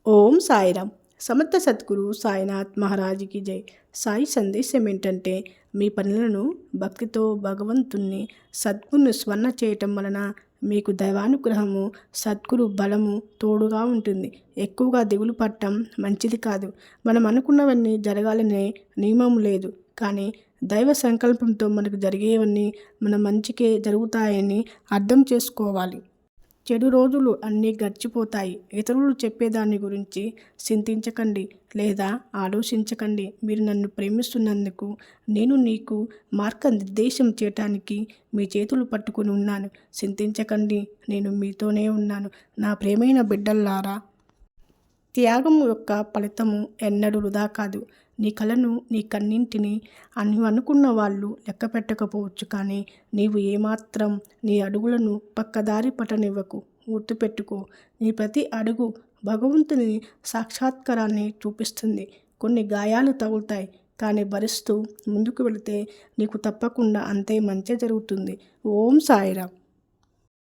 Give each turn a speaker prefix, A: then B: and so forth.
A: ఓం సాయిరామ్. సమర్థ సద్గురు సాయినాథ్ మహారాజుకి జై. సాయి సందేశం ఏంటంటే, మీ పనులను భక్తితో భగవంతుణ్ణి సద్గురుని స్మరణ చేయటం వలన మీకు దైవానుగ్రహము, సద్గురు బలము తోడుగా ఉంటుంది. ఎక్కువగా దిగులు పడటం మంచిది కాదు. మనం అనుకున్నవన్నీ జరగాలనే నియమం లేదు. కానీ దైవ సంకల్పంతో మనకు జరిగేవన్నీ మన మంచికే జరుగుతాయని అర్థం చేసుకోవాలి. చెడు రోజులు అన్నీ గడిచిపోతాయి. ఇతరులు చెప్పేదాని గురించి చింతించకండి లేదా ఆలోచించకండి. మీరు నన్ను ప్రేమిస్తున్నందుకు నేను నీకు మార్గనిర్దేశం చేయటానికి మీ చేతులు పట్టుకుని ఉన్నాను. చింతించకండి, నేను మీతోనే ఉన్నాను. నా ప్రియమైన బిడ్డల్లారా, త్యాగం యొక్క ఫలితము ఎన్నడూ వృధా కాదు. నీ కలను, నీ కన్నింటిని నువ్వు అనుకున్న వాళ్ళు లెక్క పెట్టకపోవచ్చు, కానీ నీవు ఏమాత్రం నీ అడుగులను పక్కదారి పట్టనివ్వకు. గుర్తుపెట్టుకో, నీ ప్రతి అడుగు భగవంతుని సాక్షాత్కారాన్ని చూపిస్తుంది. కొన్ని గాయాలు తగులుతాయి, కానీ భరిస్తూ ముందుకు వెళితే నీకు తప్పకుండా అంతే మంచి జరుగుతుంది. ఓం సాయిరామ్.